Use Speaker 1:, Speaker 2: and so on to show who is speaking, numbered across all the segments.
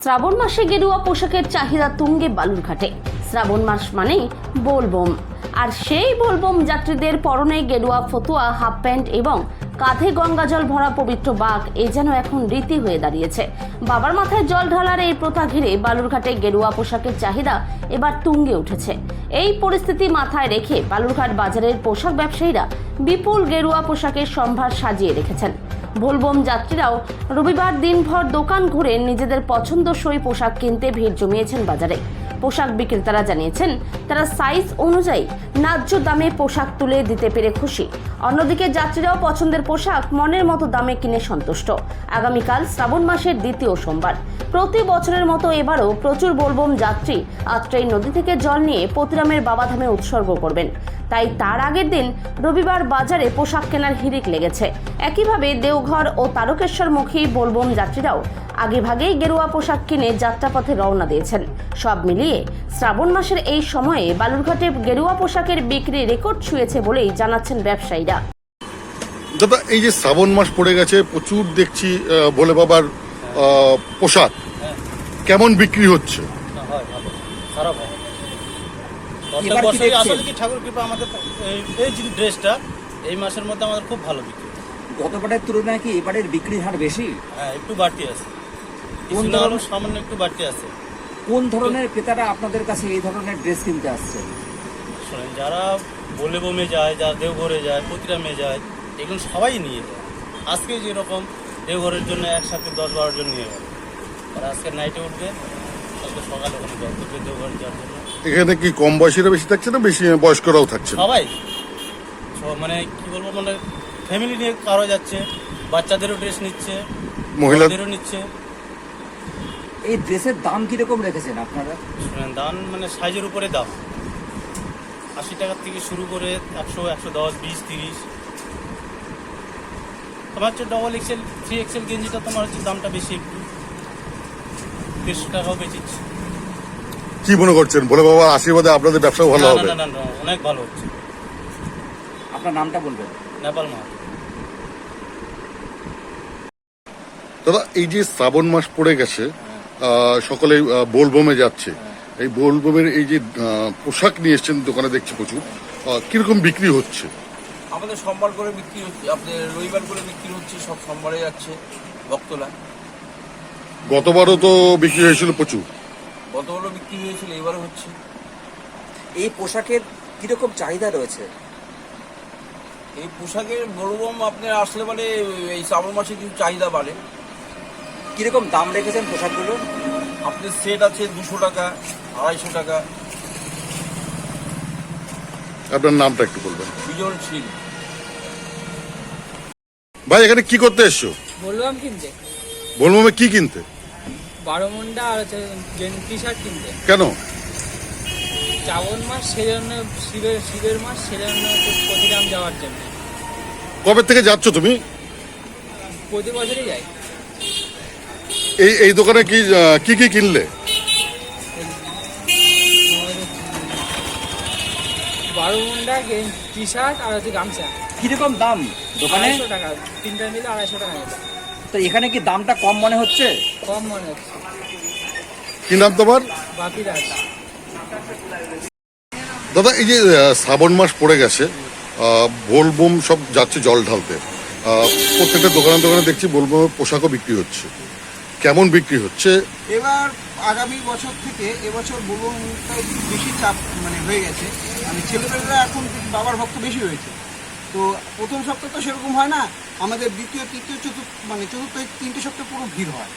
Speaker 1: শ্রাবণ মাসে গেরুয়া পোশাকের চাহিদা তুঙ্গে বালুরঘাটে। শ্রাবণ মাস মানেই বোলবম, আর সেই বোলবম যাত্রীদের পরনে গেরুয়া ফতুয়া, হাফ প্যান্ট এবং কাঁধে গঙ্গাজল ভরা পবিত্র বাঁক এ যেন এখন রীতি হয়ে দাঁড়িয়েছে। বাবার মাথায় জল ঢালার এই প্রথা ঘিরে বালুরঘাটে গেরুয়া পোশাকের চাহিদা এবার তুঙ্গে উঠেছে। এই পরিস্থিতি মাথায় রেখে বালুরঘাট বাজারের পোশাক ব্যবসায়ীরা বিপুল গেরুয়া পোশাকের সম্ভার সাজিয়ে রেখেছেন। বোলবম যাত্রীরাও রবিবার দিনভর দোকান ঘুরে নিজেদের পছন্দসই পোশাক কিনতে ভিড় জমিয়েছেন বাজারে। পোশাক বিক্রেতারা জানিয়েছেন তারা সাইজ অনুযায়ী ন্যায্য দামে পোশাক তুলে দিতে পেরে খুশি। অন্যদিকে যাত্রীরাও পছন্দের পোশাক মনের মতো দামে কিনে সন্তুষ্ট। আগামীকাল শ্রাবণ মাসের দ্বিতীয় সোমবার। প্রতি বছরের মতো এবারও প্রচুর বোলবম যাত্রী আত্রেই নদী থেকে জল নিয়ে পতিরামের বাবাধামে উৎসর্গ করবেন। তাই তার আগের দিন রবিবার বাজারে পোশাক কেনার হিড়িক লেগেছে। একইভাবে দেওঘর ও তারকেশ্বরমুখী বোলবম যাত্রীরাও আগেভাগেই গেরুয়া পোশাক কিনে যাত্রাপথে রওনা দিয়েছেন। সব মিলিয়ে শ্রাবণ মাসের এই সময়ে বালুরঘাটে গেরুয়া পোশাকের বিক্রি রেকর্ড ছুঁয়েছে বলেই জানাচ্ছেন ব্যবসায়ীরা।
Speaker 2: দাদা, এই যে শ্রাবণ মাস পড়ে গেছে, প্রচুর দেখছি ভোলে বাবার পোশাক কেমন বিক্রি হচ্ছে?
Speaker 3: খারাপ হয়। প্রত্যেক বছরই আসলে কি ঠাকুর কৃপা আমাদের এই যে ড্রেসটা এই মাসের মধ্যে আমাদের খুব ভালো বিক্রি।
Speaker 4: গতবারের তুলনায় কি এবারের বিক্রির হার বেশি?
Speaker 3: হ্যাঁ, একটু বাড়তি আছে, সামান্য একটু বাড়তি আছে।
Speaker 4: কোন ধরনের ক্রেতারা আপনাদের কাছে এই ধরনের ড্রেস কিনতে আসছে?
Speaker 3: শোনেন, যারা বোলবমে যায়, যারা দেওঘরে যায়, পতিরামে যায়, এগুলো সবাই নিয়ে যায়। আজকে যেরকম দেওঘরের জন্য একসাথে 10-12 জন নিয়ে গেল, আর আজকে নাইটে উঠবে, আজকে সকালে ওখানে জল করবে দেওঘরে যাওয়ার জন্য।
Speaker 2: এখানে কি কম বয়সীরা বেশি থাকছে না বেশি বয়স্করাও থাকছে?
Speaker 3: সবাই, মানে কি বলবো, মানে ফ্যামিলি নিয়ে কারো যাচ্ছে, বাচ্চাদেরও ড্রেস নিচ্ছে, মহিলাদেরও নিচ্ছে।
Speaker 4: এই ড্রেসের দাম কিরকম রেখেছেন আপনারা?
Speaker 3: শুনেন, দাম মানে সাইজের উপরে দাম, 80 টাকার থেকে শুরু করে 100, 110, 20, 30। তোমার হচ্ছে ডবল এক্সেল, 3XL গেঞ্জিটা তোমার হচ্ছে দামটা বেশি, একটু 150 টাকাও বেচেছি।
Speaker 2: কি মনে করছেন ভোলে বাবার আশীর্বাদে আপনাদের ব্যবসা ভালো হবে?
Speaker 3: না, অনেক ভালো হচ্ছে।
Speaker 4: আপনার নামটা বলবেন?
Speaker 3: নেপাল মা।
Speaker 2: দাদা, এই যে শ্রাবণ মাস পড়ে গেছে, সকলে বোলবমে যাচ্ছে, এই বোলবমের এই যে পোশাক নিয়ে এসছেন দোকানে দেখছি প্রচুর, কিরকম বিক্রি হচ্ছে?
Speaker 5: আমাদের সোমবার করে বিক্রি হচ্ছে, আপনাদের রবিবার করে বিক্রি হচ্ছে, সব সোমবারে যাচ্ছে ভক্তরা।
Speaker 2: গতবারও তো বিক্রি হয়েছিল প্রচুর।
Speaker 5: গতবারও বিক্রি হয়েছিল, এবারও হচ্ছে।
Speaker 4: এই পোশাকের কিরকম চাহিদা রয়েছে?
Speaker 5: এই পোশাকের বোলবম আপনার আসলে মানে এই শ্রাবণ মাসে কিছু চাহিদা বাড়ে।
Speaker 4: কিরকম দাম রেখেছেন পোশাকগুলো?
Speaker 5: আপনার সেট আছে 200 টাকা, 250 টাকা।
Speaker 2: আপনার নামটা একটু বলবেন?
Speaker 5: বিজন শীল।
Speaker 2: ভাই, এখানে কি করতে এসছো?
Speaker 6: বললাম কিনতে,
Speaker 2: বোলবমে কি কিনতে?
Speaker 6: 12 মুন্ডা আর হচ্ছে টি শার্ট কিনতে।
Speaker 2: কেন?
Speaker 6: শ্রাবণ মাস সেজন্য, শিবের মাস সেজন্য, প্রতিরাম যাওয়ার জন্য।
Speaker 2: কবে থেকে যাচ্ছ তুমি?
Speaker 6: প্রতি বছরই যাই।
Speaker 2: এই দোকানে কি কি কিনলে?
Speaker 6: 12 মুন্ডা টি শার্ট আর হচ্ছে গামছা।
Speaker 4: কিরকম দাম দোকানে?
Speaker 6: 250 টাকা, তিনটা মিলে 250 টাকা নিল।
Speaker 4: তো এখানে কি দামটা কম মনে হচ্ছে?
Speaker 6: কম মনে হচ্ছে।
Speaker 2: কি নাম তোমার?
Speaker 6: বাকি দাস।
Speaker 2: দাদা, এই যে শ্রাবণ মাস পড়ে গেছে, বোলবম সব যাচ্ছে জল ঢালতে, প্রত্যেকটা দোকানে দেখছি বোলবমের পোশাকও বিক্রি হচ্ছে, কেমন বিক্রি হচ্ছে?
Speaker 7: এবার আগামী বছর থেকে এবছর বোলবমটা একটু বেশি চাপ মানে হয়ে গেছে, মানে ছেলেমেয়েরা এখন বাবার ভক্ত বেশি হয়েছে। তো প্রথম সপ্তাহ তো সেরকম হয় না, আমাদের দ্বিতীয়, তৃতীয়, চতুর্থ 3টে সপ্তাহ পুরো ভিড় হয়।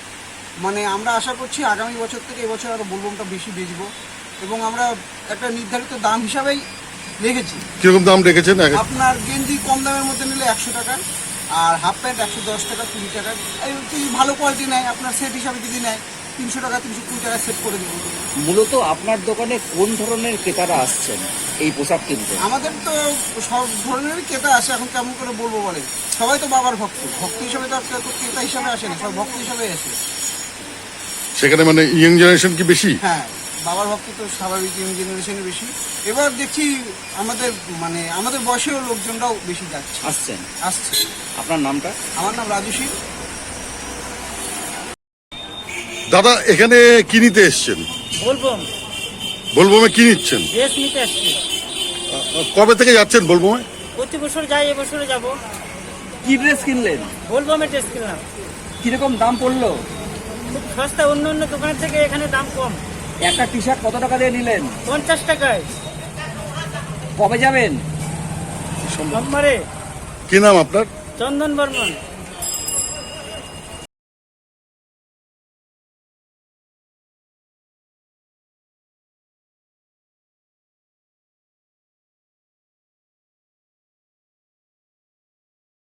Speaker 7: মানে আমরা আশা করছি আগামী বছর থেকে এবছর আরও বোলবমটা বেশি বেচবো, এবং আমরা একটা নির্ধারিত দাম হিসাবেই রেখেছি।
Speaker 2: কিরকম দাম রেখেছেন?
Speaker 7: আপনার গেঞ্জি কম দামের মধ্যে নিলে 100 টাকা, আর হাফ প্যান্ট 110 টাকা, 20 টাকা। এই ভালো কোয়ালিটি নেয়, আপনার সেট হিসাবে যদি নেয় 300 টাকা, 320 টাকা সেট করে দেবো।
Speaker 4: মূলত আপনার দোকানে কোন ধরনের ক্রেতারা আসছেন এই পোশাক কিনতে?
Speaker 7: আমাদের তো সব ধরনেরই ক্রেতা আসে, এখন কেমন করে বলবো বলে, সবাই তো বাবার ভক্ত হিসাবে, তো কেউ তো ক্রেতা হিসাবে আসে না, সবাই ভক্ত হিসাবে আসে।
Speaker 2: সেখানে মানে ইয়ং জেনারেশন কি বেশি?
Speaker 7: হ্যাঁ, বাবার ভক্ত তো স্বাভাবিক, ইয়ং জেনারেশনে বেশি। এবার দেখছি আমাদের বয়সেও লোকজনরাও বেশি আসছে।
Speaker 4: আপনার নামটা?
Speaker 7: আমার নাম রাজু শীল।
Speaker 2: দাদা এখানে কি নিতে এসছেন?
Speaker 6: বলবো
Speaker 2: বোলবমে কি নিচ্ছেন?
Speaker 6: ড্রেস নিতে আসছি,
Speaker 2: কবে থেকে যাচ্ছেন বোলবমে?
Speaker 6: প্রতি বছর যাই, এবছরে যাব।
Speaker 4: কি ড্রেস কিনলেন?
Speaker 6: বলবো আমি ড্রেস কিনলাম,
Speaker 4: কিরকম দাম পড়লো?
Speaker 6: খুব সস্তা, অন্য অন্য দোকানের থেকে এখানে দাম কম।
Speaker 4: একটা টি শার্ট কত টাকা দিয়ে নিলেন?
Speaker 6: 50 টাকায়।
Speaker 4: কবে যাবেন?
Speaker 6: সোমবারে।
Speaker 2: কি নাম আপনার?
Speaker 6: চন্দন বর্মন।